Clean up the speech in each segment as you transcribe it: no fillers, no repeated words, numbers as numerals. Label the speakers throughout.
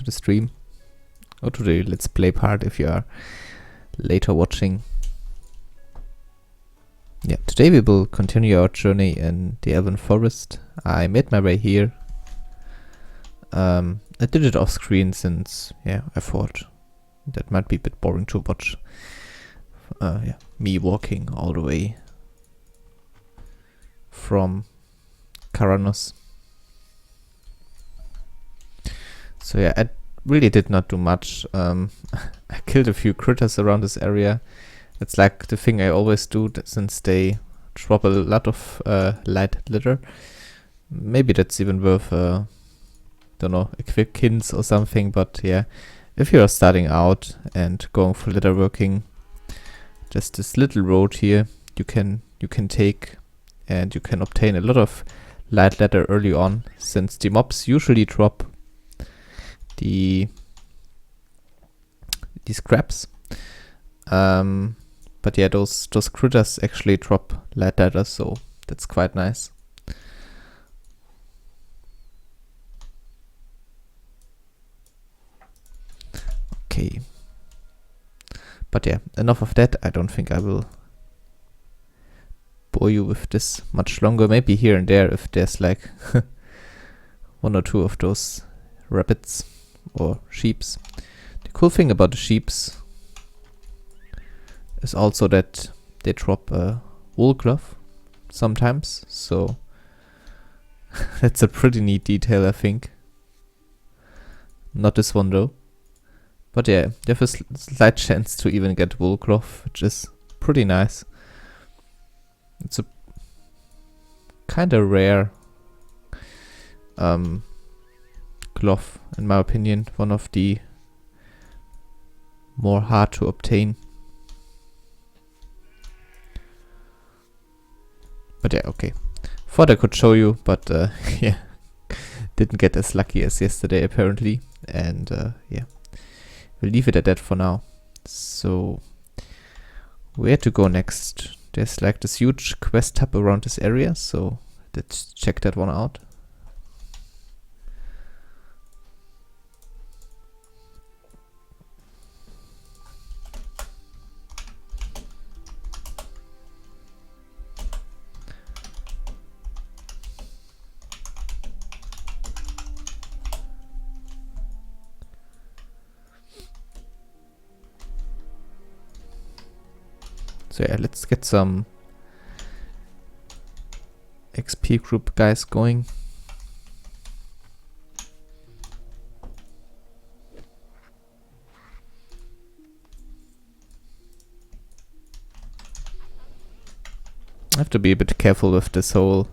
Speaker 1: the stream or to the Let's Play part if you are later watching. Yeah, today we will continue our journey in the Elven Forest. I made my way here. I did it off screen since, I thought that might be a bit boring to watch. Me walking all the way from Karanos. So yeah, I really did not do much. I killed a few critters around this area. It's like the thing I always do since they drop a lot of light litter. Maybe that's even worth, don't know, a quick hint or something, but yeah, if you are starting out and going for litter working, just this little road here you can take, and you can obtain a lot of light litter early on, since the mobs usually drop the scraps. But yeah, those critters actually drop light litter, so that's quite nice. Okay. But yeah, enough of that. I don't think I will bore you with this much longer. Maybe here and there if there's like one or two of those rabbits or sheeps. The cool thing about the sheeps is also that they drop a wool glove sometimes, so that's a pretty neat detail, I think. Not this one though. But yeah, you have a slight chance to even get wool glove, which is pretty nice. It's a kinda rare glove, in my opinion. One of the more hard to obtain. But yeah, okay. Thought I could show you, but yeah, didn't get as lucky as yesterday apparently. And yeah, we'll leave it at that for now. So, where to go next? There's like this huge quest hub around this area, so let's check that one out. So yeah, let's get some XP group guys going. I have to be a bit careful with this whole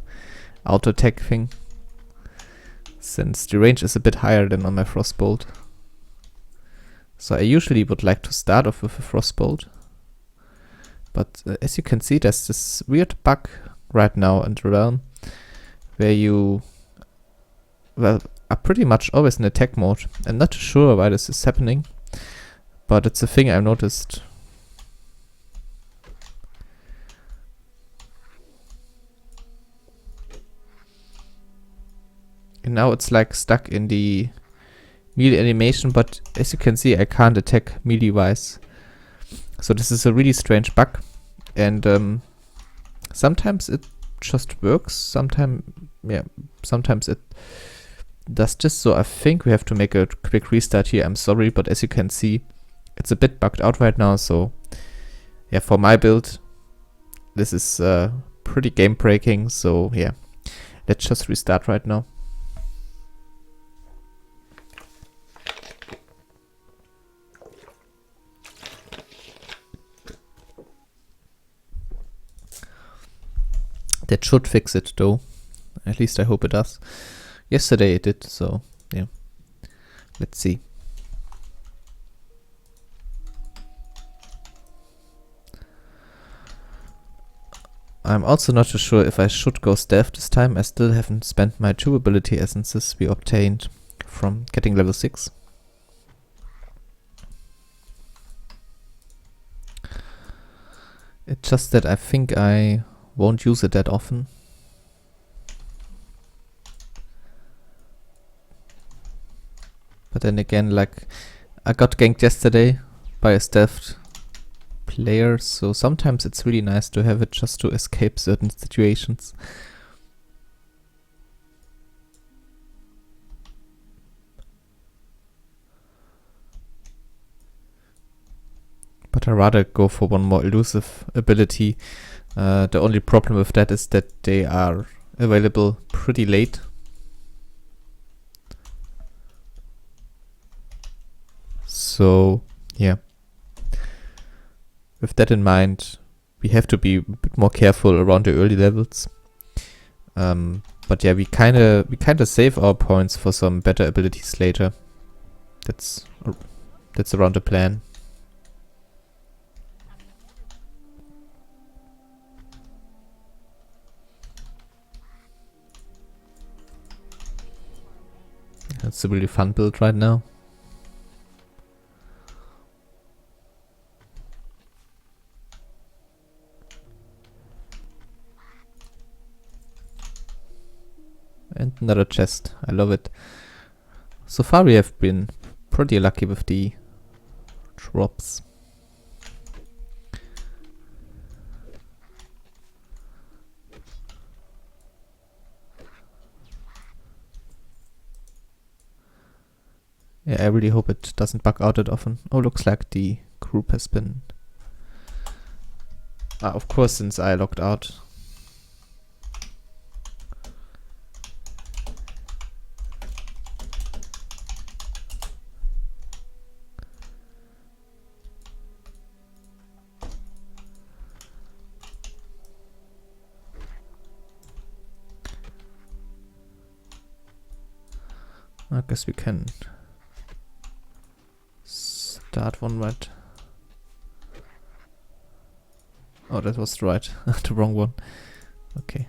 Speaker 1: auto attack thing, since the range is a bit higher than on my frostbolt. So I usually would like to start off with a frostbolt. But as you can see, there's this weird bug right now in the realm where you, well, are pretty much always in attack mode. I'm not too sure why this is happening, but it's a thing I've noticed. And now it's like stuck in the melee animation, but as you can see, I can't attack melee wise. So this is a really strange bug, and sometimes it just works, sometimes it does this. So I think we have to make a quick restart here. I'm sorry, but as you can see, it's a bit bugged out right now. So yeah, for my build, this is pretty game breaking. So yeah, let's just restart right now. That should fix it though. At least I hope it does. Yesterday it did, so yeah. Let's see. I'm also not too sure if I should go stealth this time. I still haven't spent my 2 ability essences we obtained from getting level 6. It's just that I think I won't use it that often. But But then again, like, I got ganked yesterday by a stealthed player, so sometimes it's really nice to have it just to escape certain situations. But I'd rather go for one more elusive ability. The only problem with that is that they are available pretty late. So, yeah. With that in mind, we have to be a bit more careful around the early levels. But yeah, we kinda save our points for some better abilities later. That's around the plan. That's a really fun build right now. And another chest. I love it. So far we have been pretty lucky with the drops. Yeah, I really hope it doesn't bug out that often. Oh, looks like the group has been... of course, since I logged out. I guess we can start one right. Oh, that was right. The wrong one. Okay.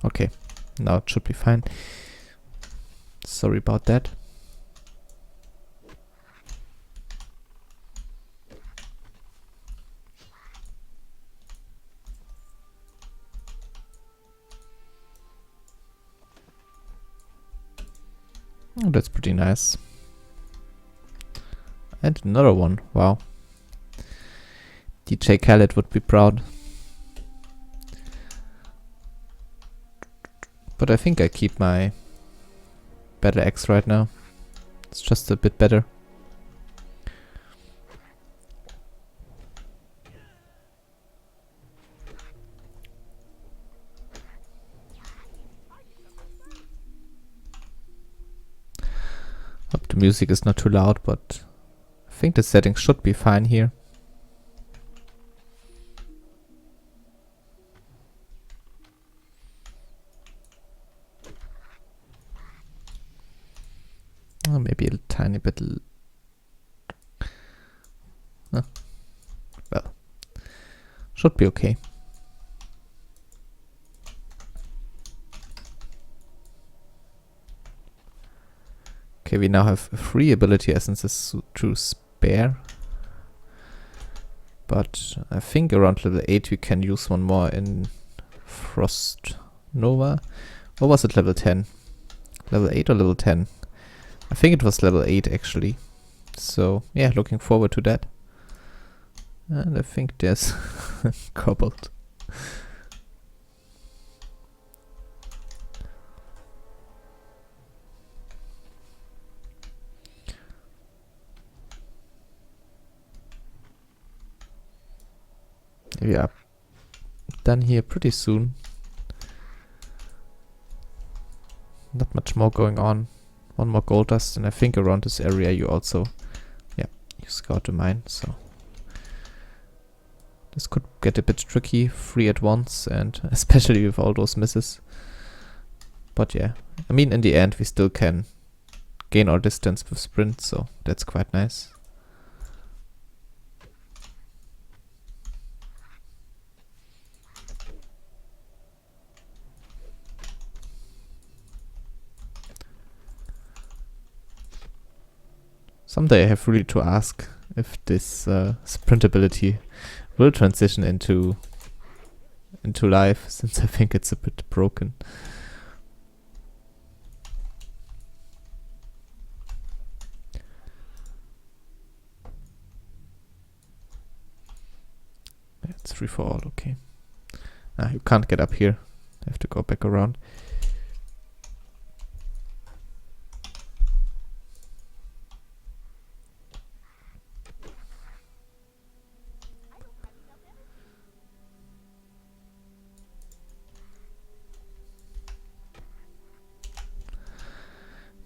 Speaker 1: Okay, now it should be fine. Sorry about that. Oh, that's pretty nice. And another one, wow. DJ Khaled would be proud. But I think I keep my better axe right now. It's just a bit better. Hope the music is not too loud, but I think the settings should be fine here. Maybe a tiny bit. Well, should be okay. Okay, we now have 3 ability essences to spare. But I think around level 8 we can use one more in Frost Nova. Or was it level 10? Level 8 or level 10? I think it was level 8 actually. So yeah, looking forward to that. And I think there's cobalt. We are done here pretty soon. Not much more going on. One more gold dust, and I think around this area you also, yeah, you scout the mine, so this could get a bit tricky, 3 at once, and especially with all those misses. But yeah, I mean, in the end we still can gain our distance with sprint, so that's quite nice. Someday I have really to ask if this sprint ability will transition into life, since I think it's a bit broken. Yeah, it's free for all, okay. You can't get up here. I have to go back around.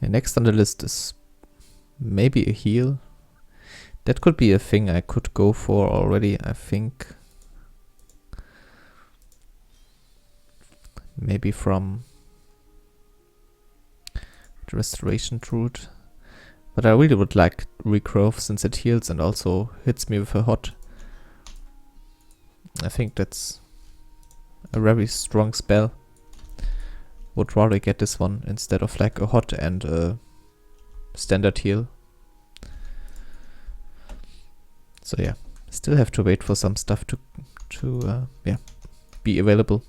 Speaker 1: Yeah, next on the list is maybe a heal. That could be a thing I could go for already, I think. Maybe from the restoration route. But I really would like regrowth since it heals and also hits me with a hot. I think that's a very strong spell. Would rather get this one instead of like a hot and a standard heal. So yeah, still have to wait for some stuff to be available.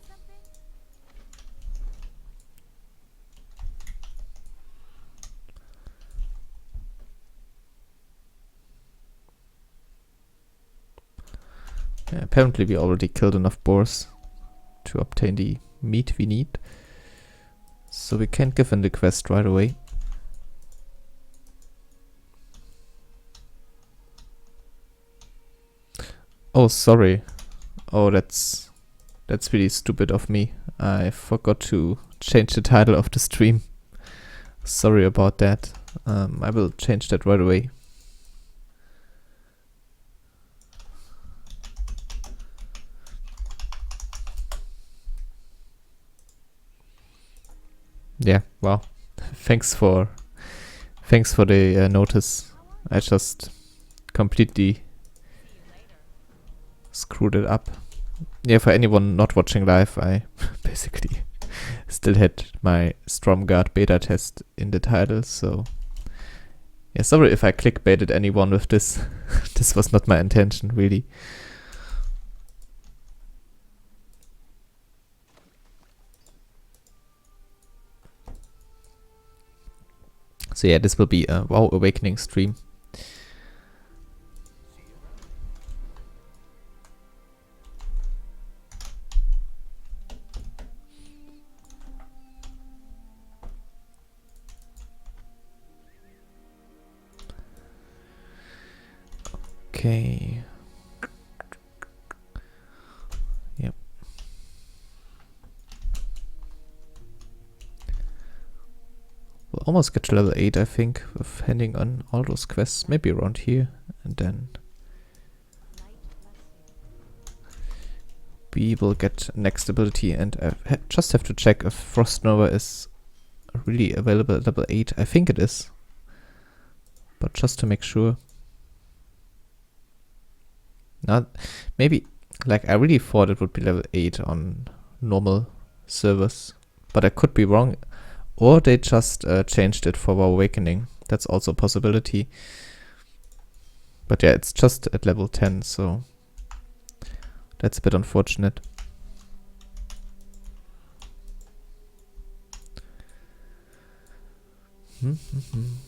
Speaker 1: Yeah, apparently we already killed enough boars to obtain the meat we need. So we can't give in the quest right away. Oh, sorry. Oh, that's really stupid of me. I forgot to change the title of the stream. Sorry about that. I will change that right away. Yeah, well, thanks for the notice. I just completely screwed it up. Yeah, for anyone not watching live, I basically still had my Stormguard beta test in the title, so yeah, sorry if I clickbaited anyone with this. This was not my intention, really. So yeah, this will be a WoW Awakening stream. Okay. Yep. We'll almost get to level 8, I think, with handing on all those quests, maybe around here, and then we will get next ability, and I just have to check if Frost Nova is really available at level 8. I think it is, but just to make sure. Not maybe, like, I really thought it would be level 8 on normal servers, but I could be wrong, or they just changed it for WoW Awakening. That's also a possibility. But yeah, it's just at level 10, so that's a bit unfortunate.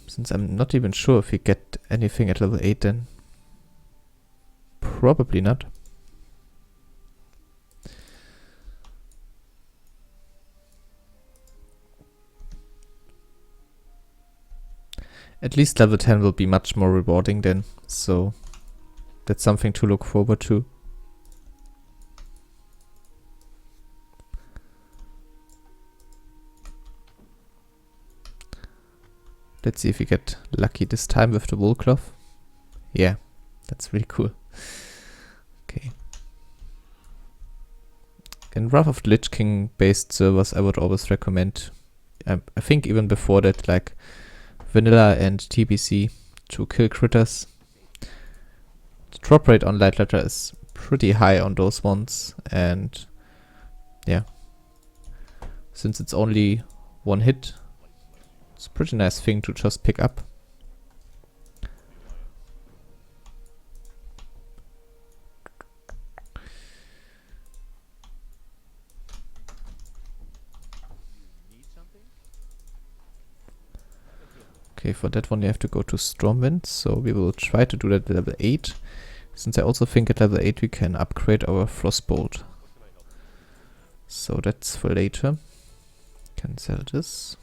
Speaker 1: Since I'm not even sure if we get anything at level 8 then. Probably not. At least level 10 will be much more rewarding then, so that's something to look forward to. Let's see if we get lucky this time with the wool cloth. Yeah, that's really cool. Okay. In Wrath of the Lich King based servers, I would always recommend, I think even before that, like vanilla and TBC to kill critters. The drop rate on Light Letter is pretty high on those ones, and yeah, since it's only one hit, it's a pretty nice thing to just pick up. Okay, for that one you have to go to Stormwind, so we will try to do that at level 8. Since I also think at level 8 we can upgrade our Frostbolt. So that's for later. Can sell this.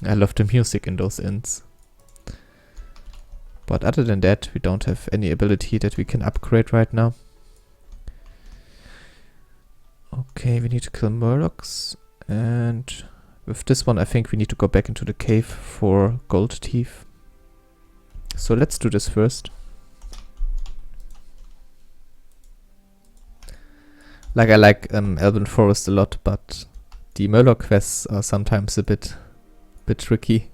Speaker 1: I love the music in those inns. But other than that, we don't have any ability that we can upgrade right now. Okay, we need to kill Murlocs. And with this one, I think we need to go back into the cave for gold teeth. So let's do this first. Like, I like Elven Forest a lot, but the Murloc quests are sometimes a bit tricky.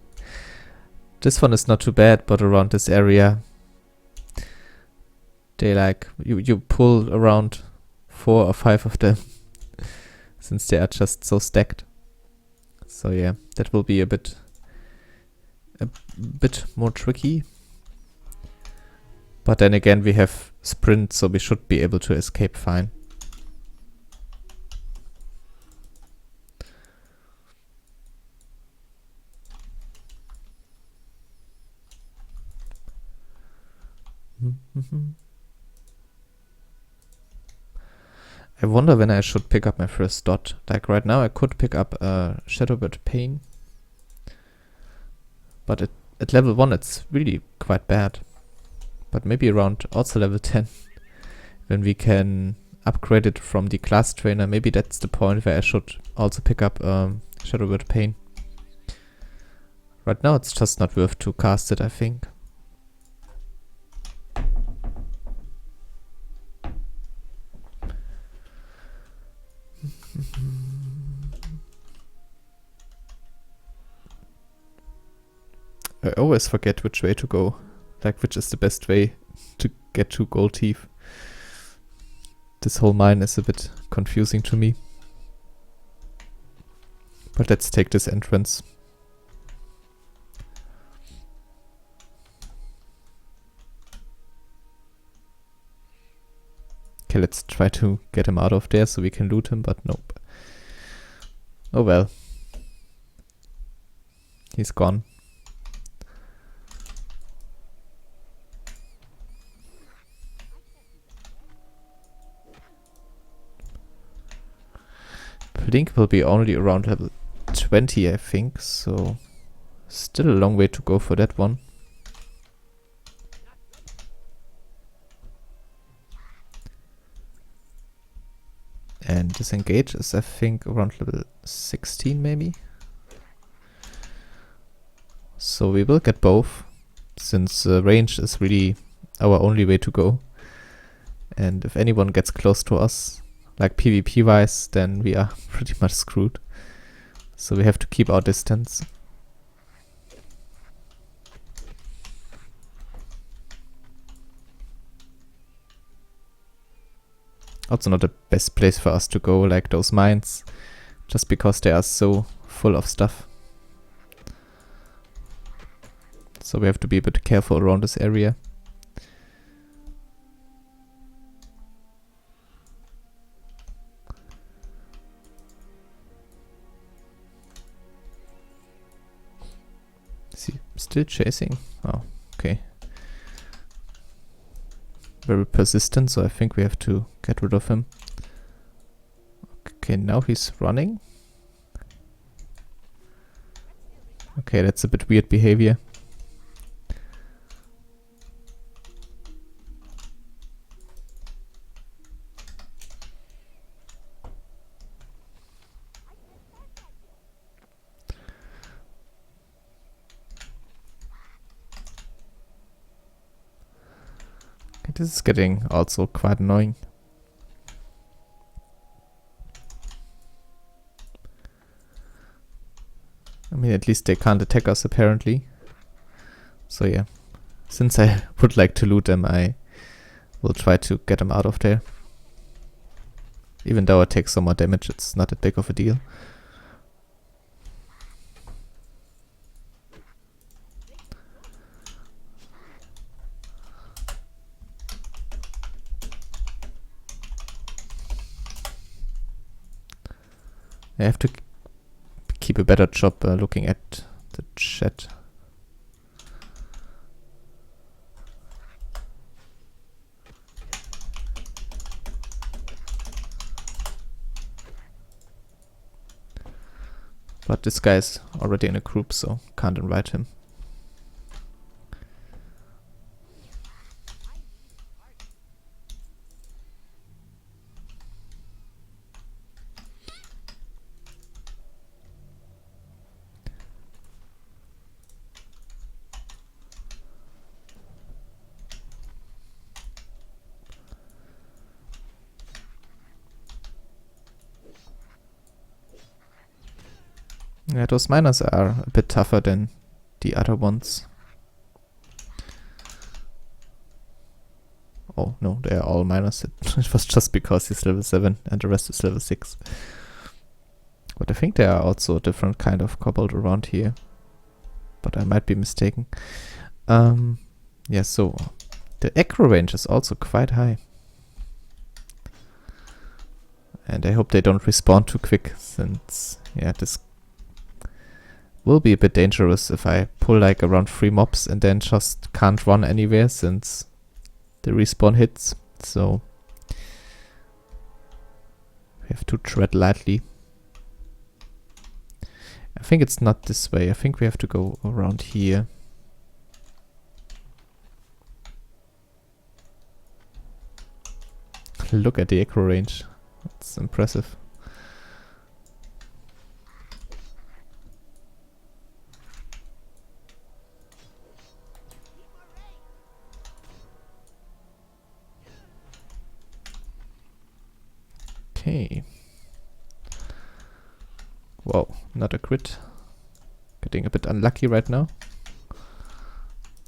Speaker 1: This one is not too bad, but around this area, they like, you pull around 4 or 5 of them, since they are just so stacked. So yeah, that will be a bit more tricky. But then again, we have sprint, so we should be able to escape fine. I wonder when I should pick up my first dot. Like right now I could pick up Shadowbird Pain. But at level 1 it's really quite bad. But maybe around also level 10. When we can upgrade it from the class trainer. Maybe that's the point where I should also pick up Shadowbird Pain. Right now it's just not worth to cast it, I think. I always forget which way to go. Like, which is the best way to get to gold teeth. This whole mine is a bit confusing to me. But let's take this entrance. Okay, let's try to get him out of there so we can loot him, but nope. Oh well. He's gone. Blink will be only around level 20, I think, so still a long way to go for that one. And disengage is, I think, around level 16 maybe. So we will get both, since range is really our only way to go. And if anyone gets close to us, like PvP wise, then we are pretty much screwed. So we have to keep our distance. Also not the best place for us to go, like those mines, just because they are so full of stuff. So we have to be a bit careful around this area. Is he still chasing? Oh, okay. Very persistent, so I think we have to get rid of him. Okay, now he's running. Okay, that's a bit weird behavior. This is getting also quite annoying. I mean, at least they can't attack us apparently. So yeah, since I would like to loot them, I will try to get them out of there. Even though I take some more damage, it's not that big of a deal. I have to keep a better job looking at the chat. But this guy is already in a group, so can't invite him. Yeah, those miners are a bit tougher than the other ones. Oh no, they are all miners. It was just because he's level 7 and the rest is level 6. But I think there are also a different kind of cobalt around here. But I might be mistaken. Yeah, so the aggro range is also quite high. And I hope they don't respawn too quick, since, yeah, this will be a bit dangerous if I pull like around 3 mobs and then just can't run anywhere since the respawn hits. So we have to tread lightly. I think it's not this way. I think we have to go around here. Look at the aggro range. That's impressive. Okay. Whoa, not a crit. Getting a bit unlucky right now.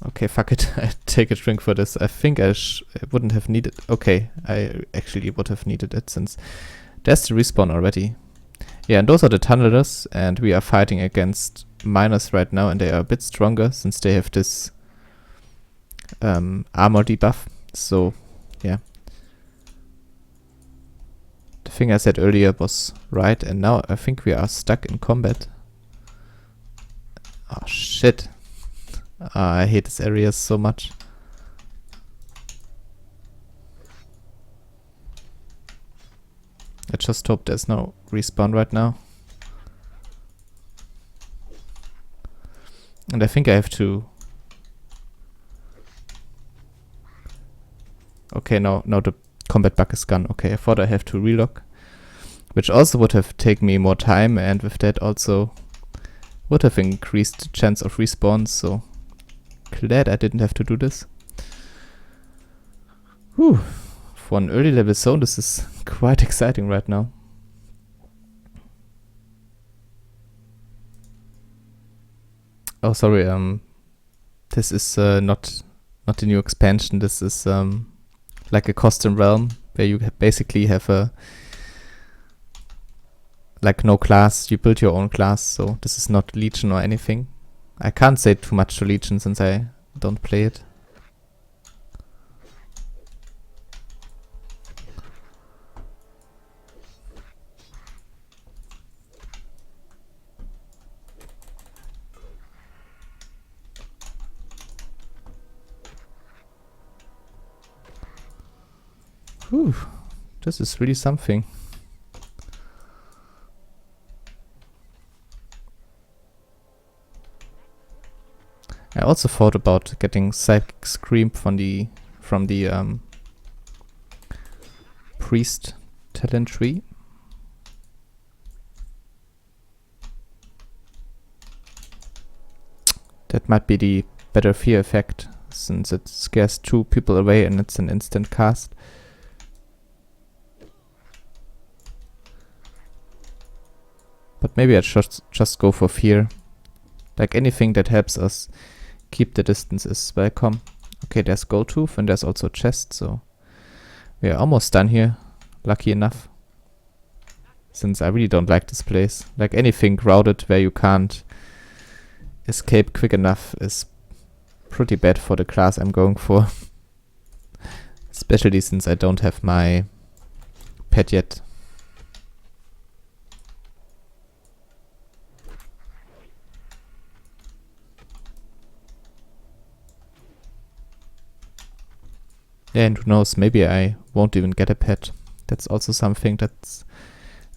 Speaker 1: Okay, fuck it. I take a drink for this. I think I wouldn't have needed... Okay, I actually would have needed it since there's the respawn already. Yeah, and those are the tunnelers, and we are fighting against miners right now, and they are a bit stronger since they have this armor debuff. So, yeah. The thing I said earlier was right, and now I think we are stuck in combat. Oh shit. I hate this area so much. I just hope there's no respawn right now. And I think I have to... Okay, now the combat bug is gone. Okay, I thought I have to relock, which also would have taken me more time, and with that also would have increased the chance of respawn, so glad I didn't have to do this. Whew. For an early level zone, this is quite exciting right now. Oh, sorry, this is not the new expansion. This is like a custom realm where you basically have a like no class. You build your own class, so this is not Legion or anything. I can't say too much to Legion since I don't play it. Whew, this is really something. I also thought about getting Psychic Scream from the Priest talent tree. That might be the better fear effect, since it scares 2 people away and it's an instant cast. But maybe I just go for fear. Like anything that helps us keep the distance is welcome. Okay, there's gold tooth and there's also chest, so we are almost done here. Lucky enough. Since I really don't like this place. Like anything crowded where you can't escape quick enough is pretty bad for the class I'm going for. Especially since I don't have my pet yet. Yeah, and who knows, maybe I won't even get a pet. That's also something that's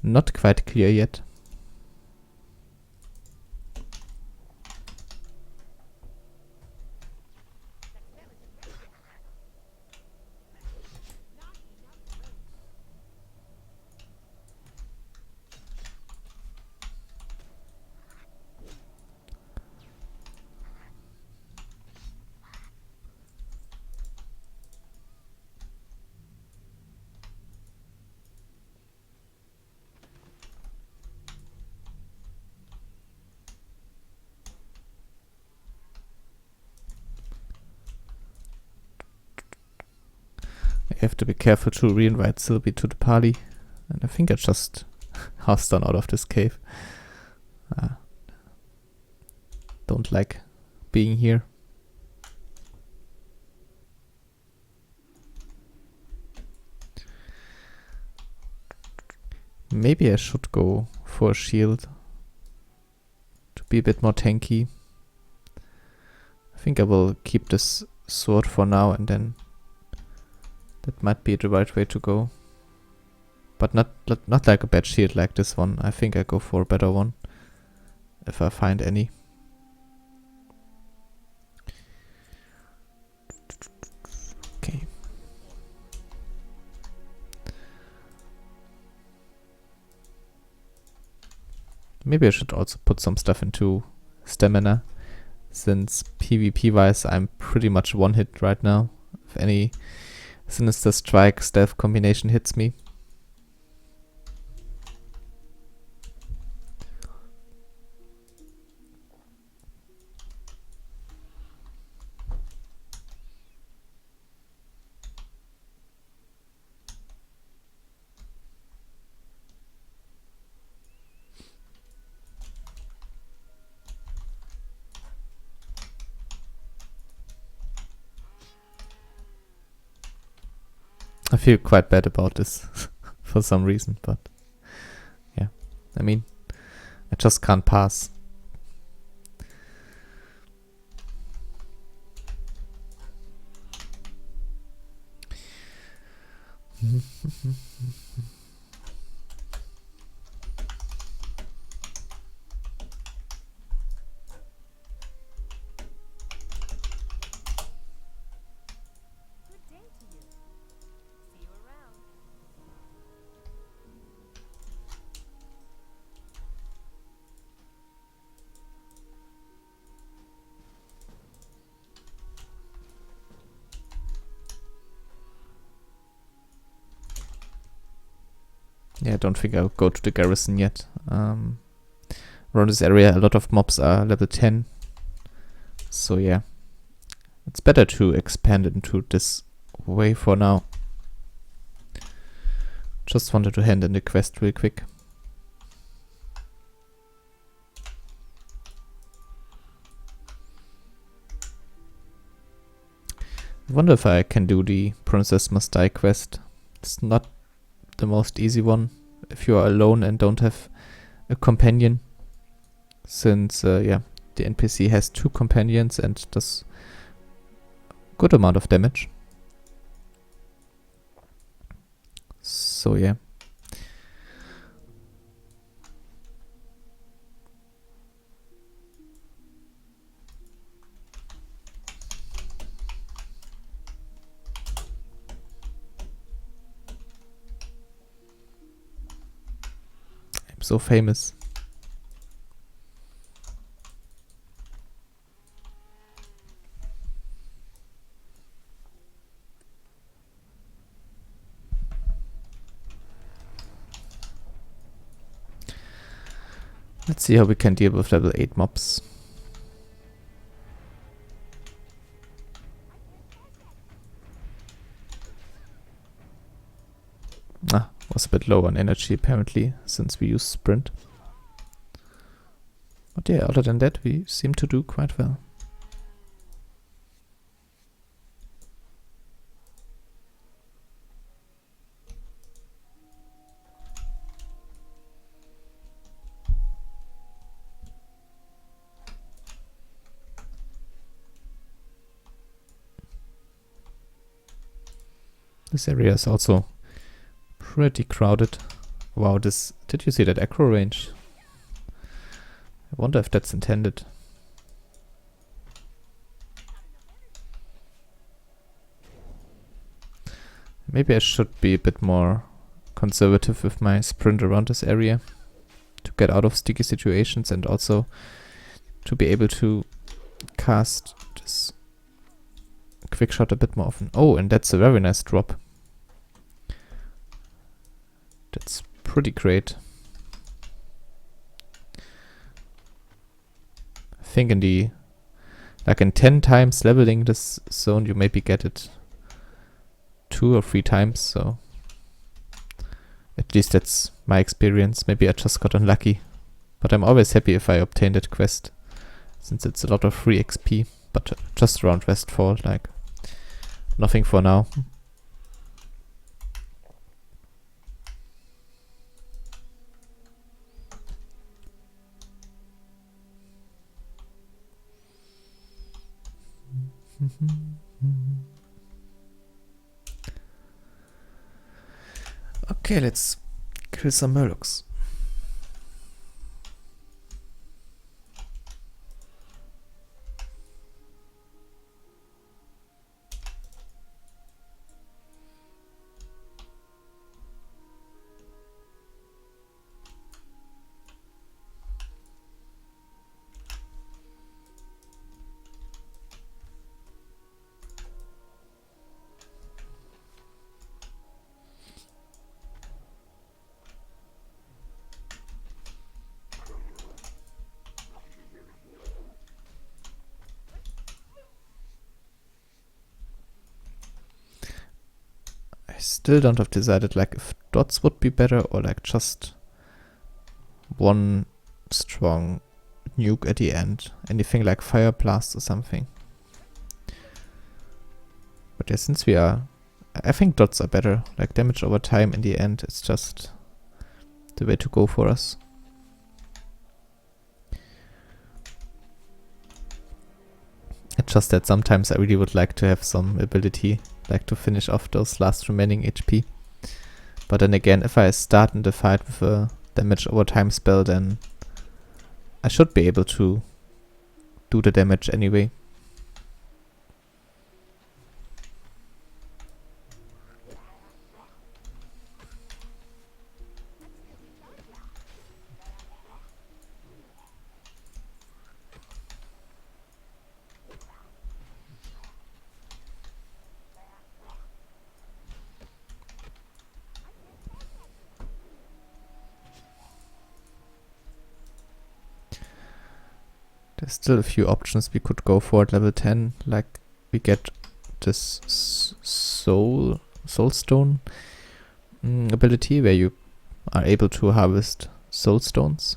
Speaker 1: not quite clear yet. I have to be careful to re-invite Sylvie to the party. And I think I just housed on out of this cave. Don't like being here. Maybe I should go for a shield to be a bit more tanky. I think I will keep this sword for now, and then that might be the right way to go. But not like a bad shield like this one. I think I go for a better one if I find any. Okay. Maybe I should also put some stuff into stamina, since PvP wise I'm pretty much one hit right now. If any Sinister Strike stealth combination hits me. I feel quite bad about this for some reason, but yeah, I mean, I just can't pass. Yeah, I don't think I'll go to the garrison yet. Around this area, a lot of mobs are level 10. So yeah, it's better to expand into this way for now. Just wanted to hand in the quest real quick. I wonder if I can do the Princess Must Die quest. It's not the most easy one if you are alone and don't have a companion, since yeah, the NPC has 2 companions and does good amount of damage. So yeah. I'm so famous. Let's see how we can deal with level 8 mobs. Was a bit low on energy apparently, since we use sprint. But yeah, other than that, we seem to do quite well. This area is also pretty crowded. Wow, did you see that acro range? I wonder if that's intended. Maybe I should be a bit more conservative with my sprint around this area to get out of sticky situations and also to be able to cast this quick shot a bit more often. Oh, and that's a very nice drop. That's pretty great. I think in 10 times leveling this zone you maybe get it 2 or 3 times, so at least that's my experience. Maybe I just got unlucky, but I'm always happy if I obtain that quest, since it's a lot of free XP, but just around Westfall, like nothing for now. Okay, let's kill some Murlocs. I still don't have decided like if dots would be better or like just one strong nuke at the end. Anything like fire blast or something. But yeah, since I think dots are better. Like damage over time in the end, it's just the way to go for us. It's just that sometimes I really would like to have some ability, like to finish off those last remaining HP. But then again, if I start in the fight with a damage over time spell, then I should be able to do the damage anyway. There's still a few options we could go for at level 10, like we get this soulstone ability where you are able to harvest soulstones.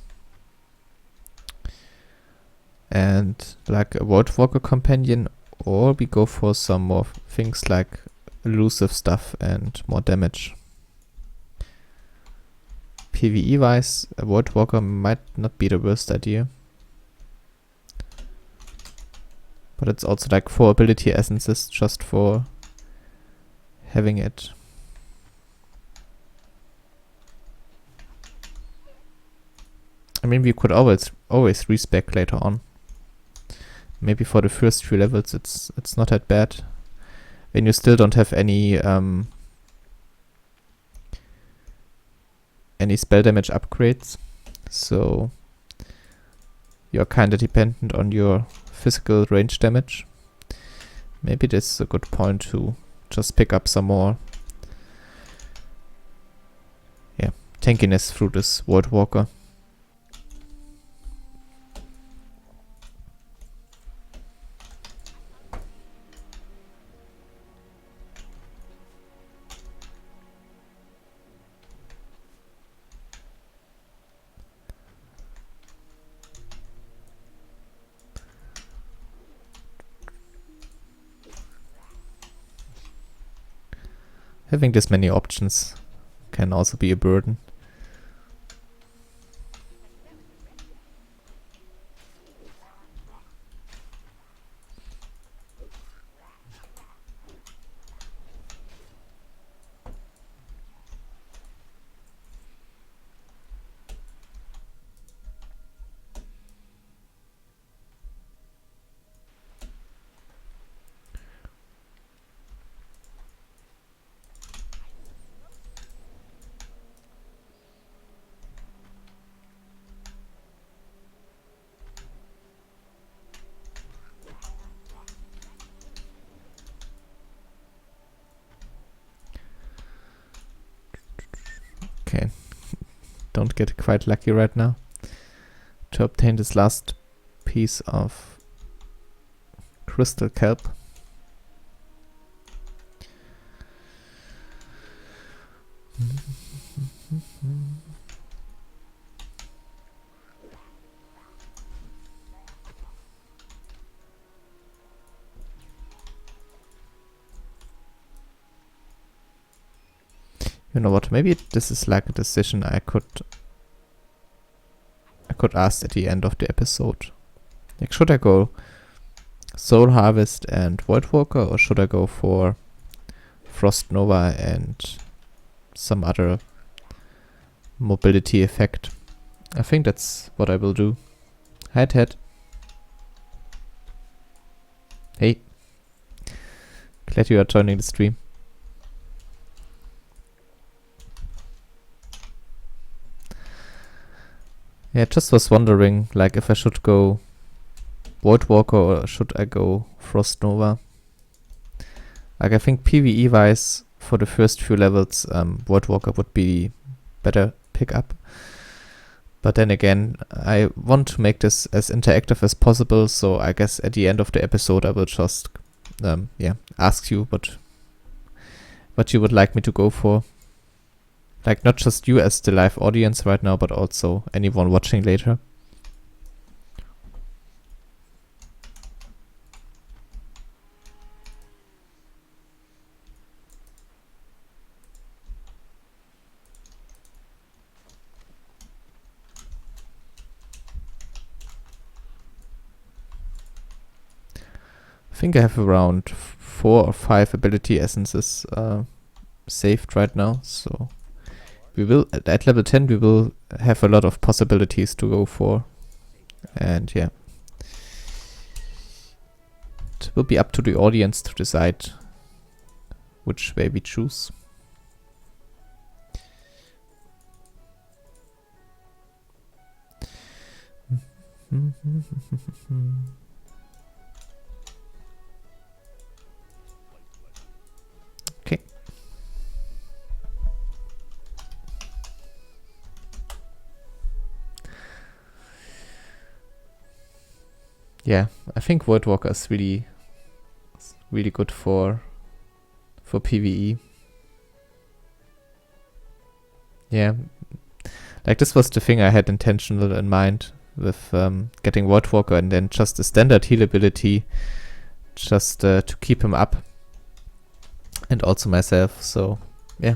Speaker 1: And like a Voidwalker companion, or we go for some more things like elusive stuff and more damage. PvE wise, a Voidwalker might not be the worst idea. But it's also like 4 ability essences just for having it. I mean, we could always respec later on. Maybe for the first few levels it's not that bad. When you still don't have any spell damage upgrades. So you're kinda dependent on your physical range damage. Maybe this is a good point to just pick up some more tankiness through this Voidwalker. Having this many options can also be a burden. don't get quite lucky right now to obtain this last piece of crystal kelp. You know what, maybe this is like a decision I could ask at the end of the episode. Like, should I go Soul Harvest and Voidwalker, or should I go for Frost Nova and some other mobility effect? I think that's what I will do. Head. Hey. Glad you are joining the stream. Yeah, just was wondering, like, if I should go Voidwalker or should I go Frost Nova. Like, I think PvE wise, for the first few levels, Voidwalker would be better pick up. But then again, I want to make this as interactive as possible, so I guess at the end of the episode I will just ask you what you would like me to go for. Like, not just you as the live audience right now, but also anyone watching later. I think I have around 4 or 5 ability essences saved right now, so we will, at level 10, we will have a lot of possibilities to go for. And yeah, it will be up to the audience to decide which way we choose. Okay. Yeah, I think Voidwalker is really good for PvE. Yeah, like, this was the thing I had intentional in mind with getting Voidwalker, and then just the standard heal ability, just to keep him up, and also myself. So yeah,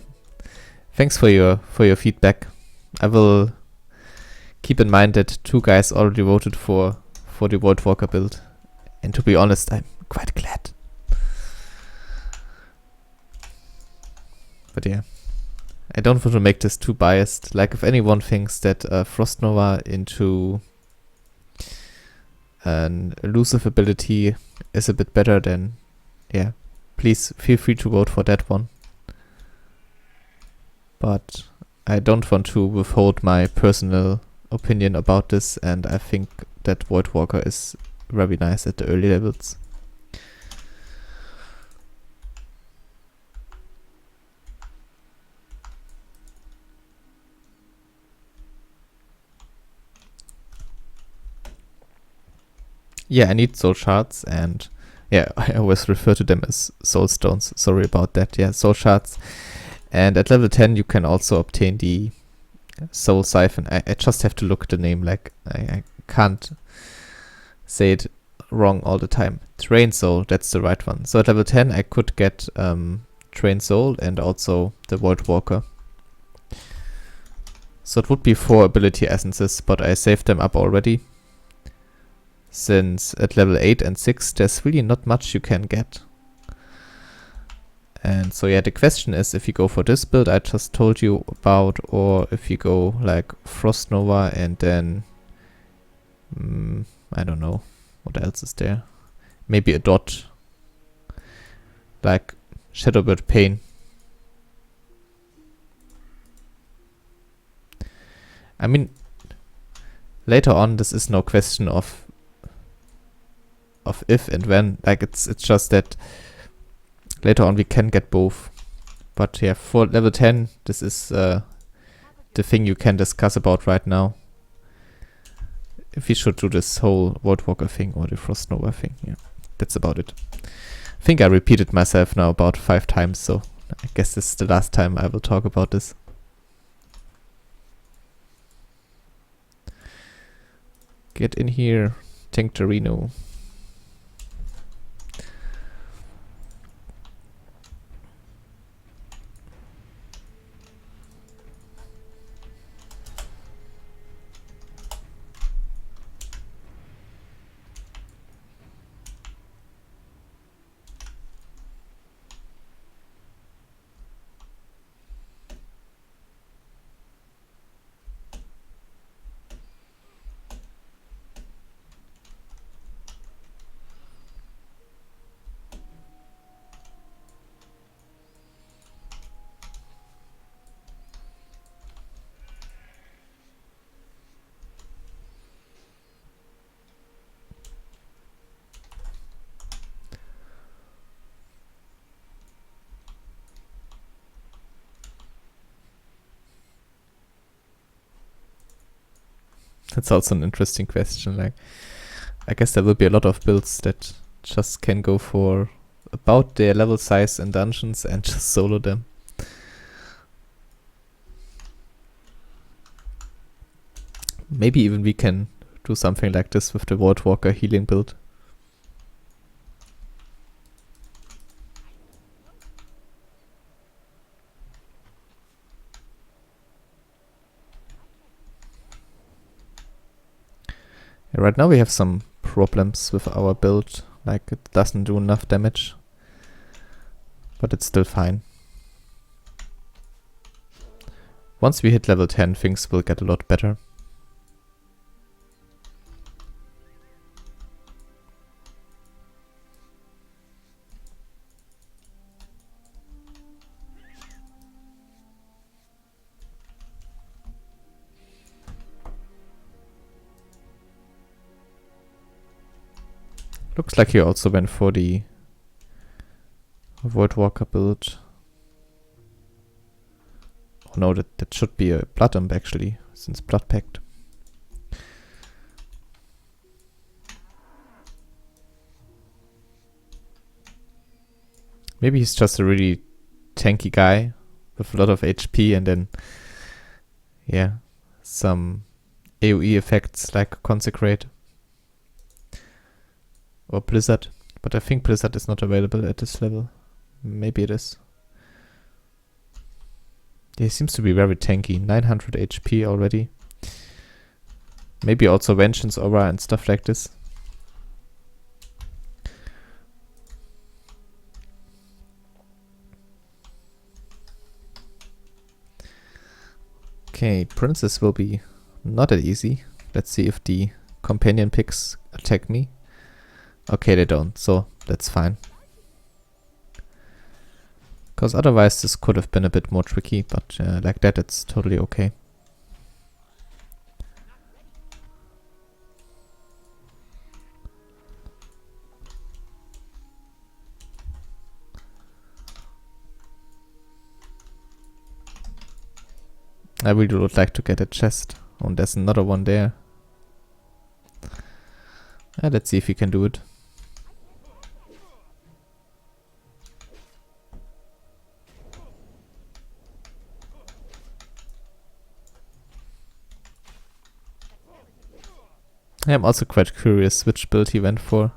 Speaker 1: thanks for your feedback. I will keep in mind that 2 guys already voted for the Voidwalker build, and to be honest, I'm quite glad. But yeah, I don't want to make this too biased. Like, if anyone thinks that Frost Nova into an elusive ability is a bit better, then yeah, please feel free to vote for that one. But I don't want to withhold my personal opinion about this, and I think that Voidwalker is very nice at the early levels. Yeah, I need soul shards, and yeah, I always refer to them as soul stones. Sorry about that. Yeah, soul shards. And at level 10 you can also obtain the soul siphon. I just have to look at the name, like I can't say it wrong all the time. Train soul, that's the right one. So at level 10 I could get train soul and also the Voidwalker. So it would be 4 ability essences, but I saved them up already, since at level 8 and 6 there's really not much you can get. And so yeah, the question is if you go for this build I just told you about, or if you go like Frost Nova and then I don't know what else is there. Maybe a dot like Shadowbird Pain. I mean, later on this is no question of if and when. Like, it's just that later on we can get both. But yeah, for level 10 this is the thing you can discuss about right now. If we should do this whole Voidwalker thing or the Frost Nova thing, yeah, that's about it. I think I repeated myself now about 5 times, so I guess this is the last time I will talk about this. Get in here, tank Torino. That's also an interesting question. Like, I guess there will be a lot of builds that just can go for about their level size in dungeons and just solo them. Maybe even we can do something like this with the Voidwalker healing build. Yeah, right now we have some problems with our build, like it doesn't do enough damage, but it's still fine. Once we hit level 10, things will get a lot better. Looks like he also went for the Voidwalker build. Oh no, that should be a Blood Imp actually, since Blood Pact. Maybe he's just a really tanky guy with a lot of HP and then, yeah, some AoE effects like Consecrate. Or Blizzard, but I think Blizzard is not available at this level. Maybe it is. Yeah, he seems to be very tanky, 900 HP already. Maybe also Vengeance Aura and stuff like this. Okay, Princess will be not that easy. Let's see if the companion picks attack me. Okay, they don't, so that's fine. Because otherwise this could have been a bit more tricky, but like that it's totally okay. I really would like to get a chest. Oh, there's another one there. Let's see if we can do it. I'm also quite curious which build he went for.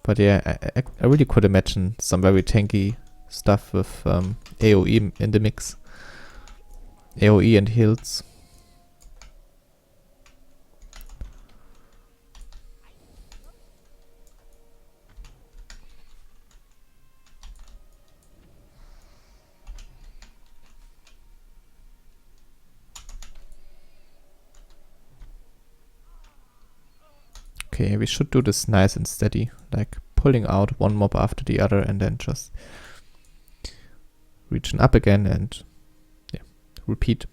Speaker 1: But yeah, I really could imagine some very tanky stuff with AoE in the mix. AoE and heals. Okay, we should do this nice and steady, like pulling out one mob after the other and then just reaching up again and yeah, repeat.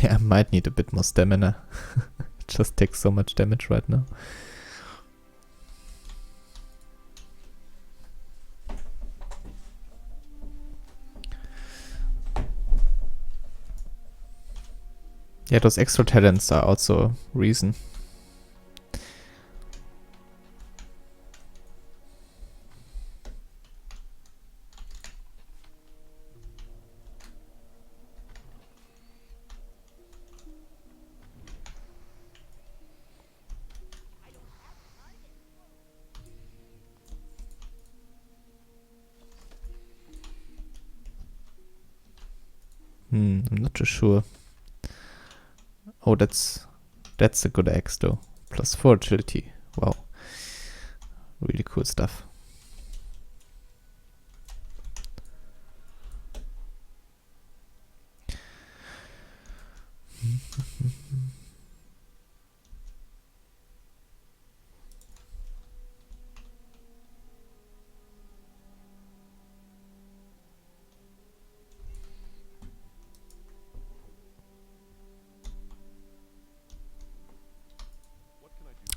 Speaker 1: Yeah, I might need a bit more stamina. It just takes so much damage right now. Yeah, those extra talents are also a reason. I'm not too sure. Oh, that's a good axe though. +4 agility. Wow. Really cool stuff.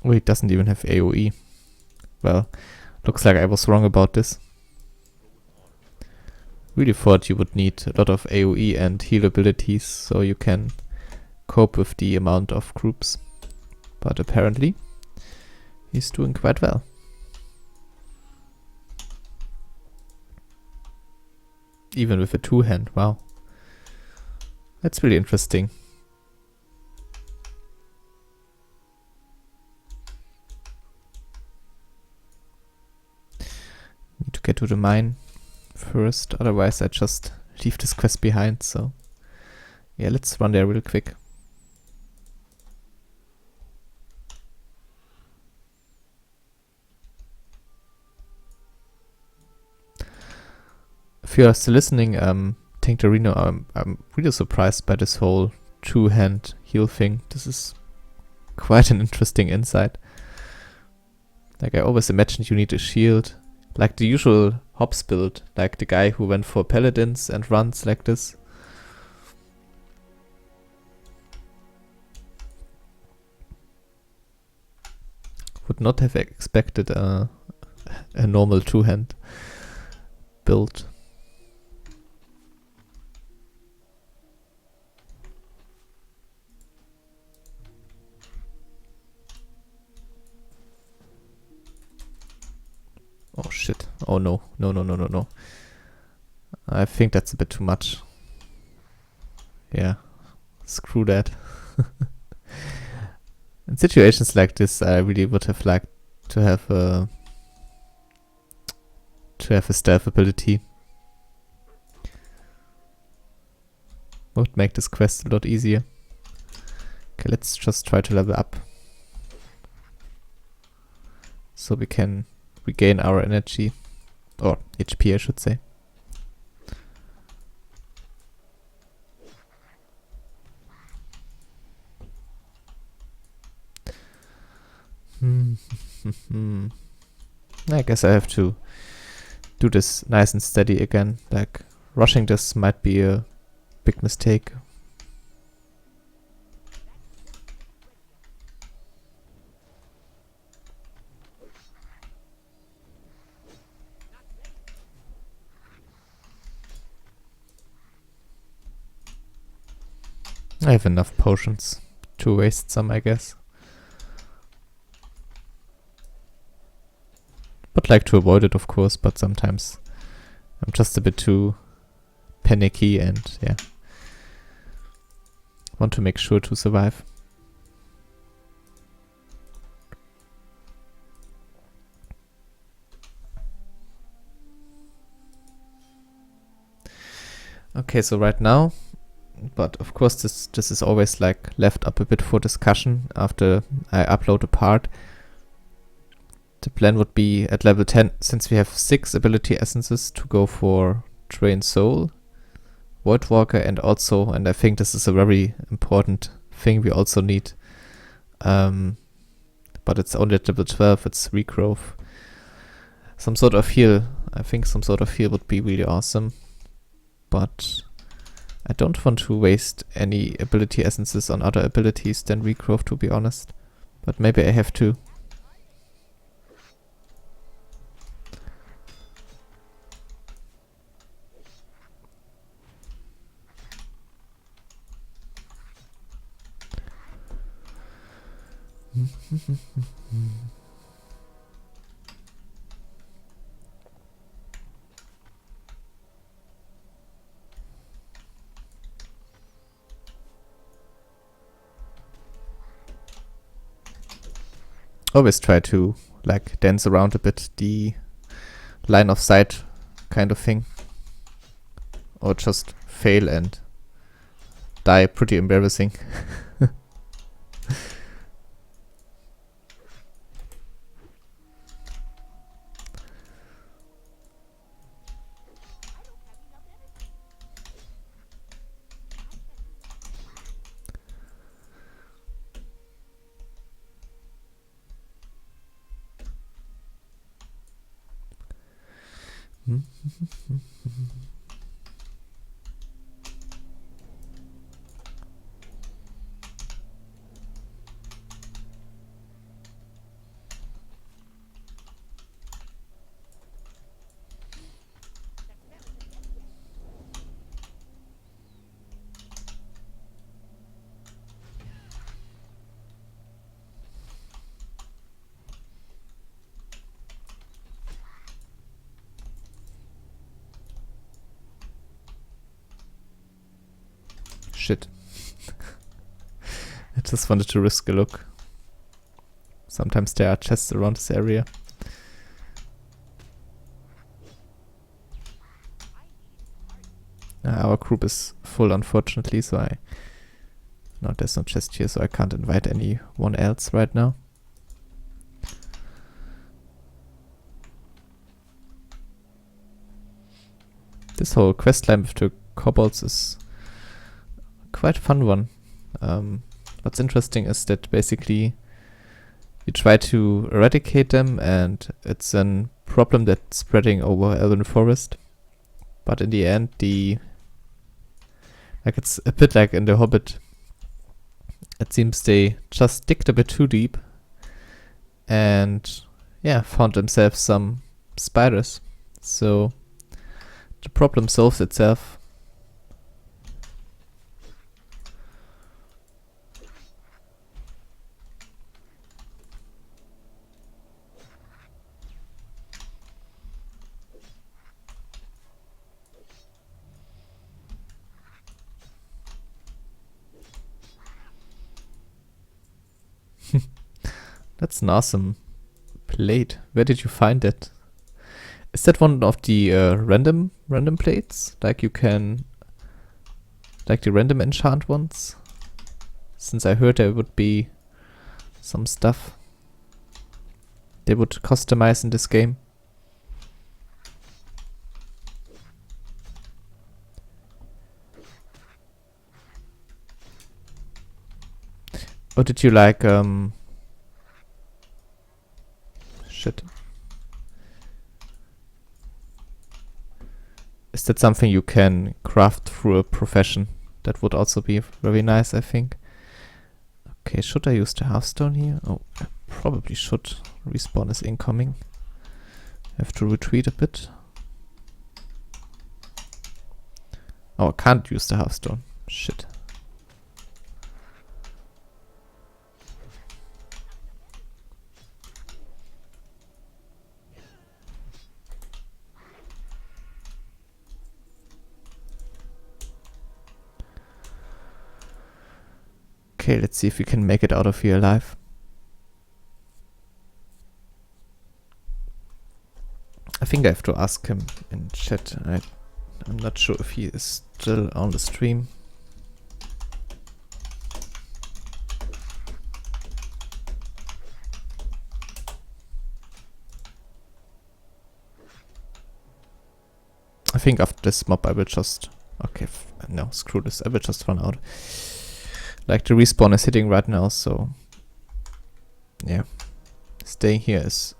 Speaker 1: Oh, it doesn't even have AoE. Well, looks like I was wrong about this. Really thought you would need a lot of AoE and heal abilities so you can cope with the amount of groups. But apparently, he's doing quite well. Even with a two-hand, wow. That's really interesting. Need to get to the mine first, otherwise I just leave this quest behind, so yeah, let's run there real quick. If you are still listening, Tank Reno, I'm really surprised by this whole two-hand heal thing. This is quite an interesting insight. Like, I always imagined you need a shield, like the usual hops build, like the guy who went for paladins and runs like this. Would not have expected a normal two-hand build. Oh shit. Oh no. No. I think that's a bit too much. Yeah. Screw that. In situations like this, I really would have liked to have a stealth ability. Would make this quest a lot easier. Okay, let's just try to level up. So we can regain our energy. Or HP, I should say. I guess I have to do this nice and steady again. Like, rushing this might be a big mistake. I have enough potions to waste some, I guess. Would like to avoid it, of course, but sometimes I'm just a bit too panicky and, yeah, want to make sure to survive. Okay, so right now, but of course this is always like left up a bit for discussion after I upload a part. The plan would be at level 10, since we have 6 ability essences, to go for Drain Soul, Voidwalker, and also, and I think this is a very important thing we also need, but it's only at level 12, it's regrowth. Some sort of heal, I think some sort of heal would be really awesome, but I don't want to waste any ability essences on other abilities than regrowth, to be honest. But maybe I have to. Always try to like dance around a bit the line of sight kind of thing, or just fail and die pretty embarrassing. Shit. I just wanted to risk a look. Sometimes there are chests around this area. Our group is full, unfortunately, so no, there's no chest here, so I can't invite anyone else right now. This whole questline with the kobolds is quite a fun one. What's interesting is that basically you try to eradicate them, and it's a problem that's spreading over Elven Forest. But in the end, it's a bit like in The Hobbit. It seems they just digged a bit too deep and found themselves some spiders. So the problem solves itself. That's an awesome plate. Where did you find it? Is that one of the random plates? Like you can, like the random enchant ones? Since I heard there would be some stuff they would customize in this game. Or did you like shit. Is that something you can craft through a profession? That would also be very nice, I think. Okay, should I use the hearthstone here? Oh, I probably should. Respawn is incoming. Have to retreat a bit. Oh, I can't use the hearthstone. Shit. Okay, let's see if we can make it out of here alive. I think I have to ask him in chat. I'm not sure if he is still on the stream. I think after this mob I will just... Okay, no, screw this. I will just run out. Like the respawn is hitting right now, so yeah, staying here is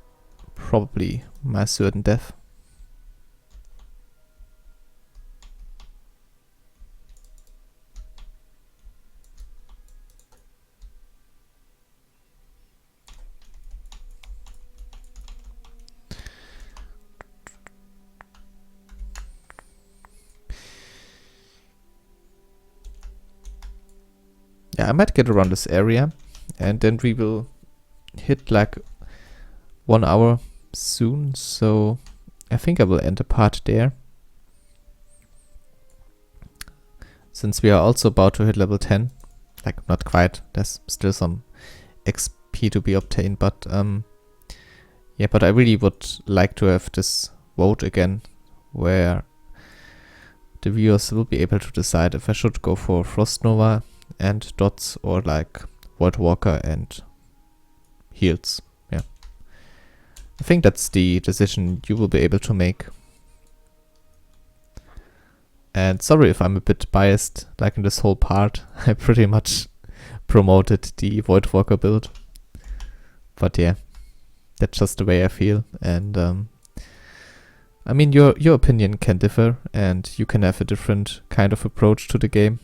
Speaker 1: probably my certain death. yeah, I might get around this area, and then we will hit like 1 hour soon, so I think I will end the part there. Since we are also about to hit level 10, like not quite, there's still some XP to be obtained, but yeah, but I really would like to have this vote again, where the viewers will be able to decide if I should go for Frost Nova and dots, or like Voidwalker and heals. Yeah, I think that's the decision you will be able to make. And sorry if I'm a bit biased, like in this whole part, I pretty much promoted the Voidwalker build. But yeah, that's just the way I feel, and I mean, your opinion can differ, and you can have a different kind of approach to the game.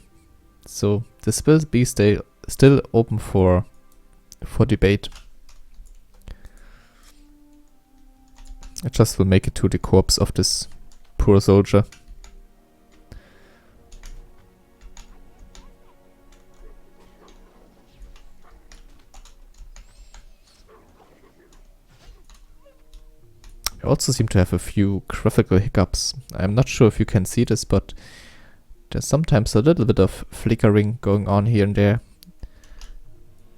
Speaker 1: So this will be still open for debate. I just will make it to the corpse of this poor soldier. I also seem to have a few graphical hiccups. I'm not sure if you can see this, but there's sometimes a little bit of flickering going on here and there.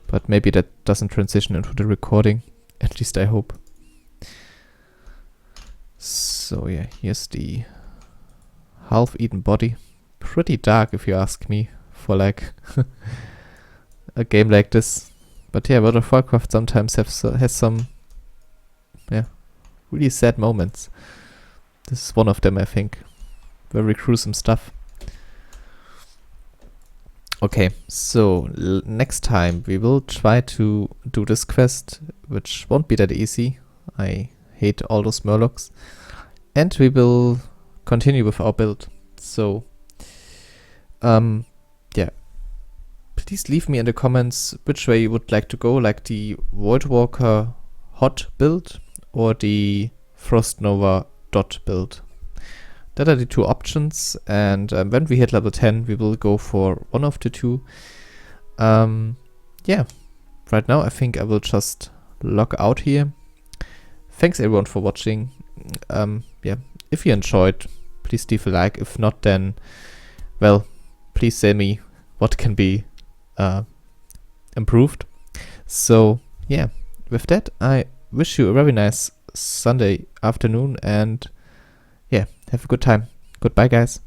Speaker 1: But maybe that doesn't transition into the recording. At least I hope. So yeah, here's the half-eaten body. Pretty dark if you ask me, for like a game like this. But yeah, World of Warcraft sometimes has some, yeah, really sad moments. This is one of them, I think. Very gruesome stuff. Okay, so next time we will try to do this quest, which won't be that easy. I hate all those murlocs. And we will continue with our build. So, yeah. Please leave me in the comments which way you would like to go, like the Voidwalker hot build or the Frost Nova dot build. That are the two options, and when we hit level 10 we will go for one of the two. Yeah, right now I think I will just log out here. Thanks everyone for watching. Yeah, if you enjoyed, please leave a like. If not, then, well, please tell me what can be improved. So yeah, with that I wish you a very nice Sunday afternoon, and yeah, have a good time. Goodbye, guys.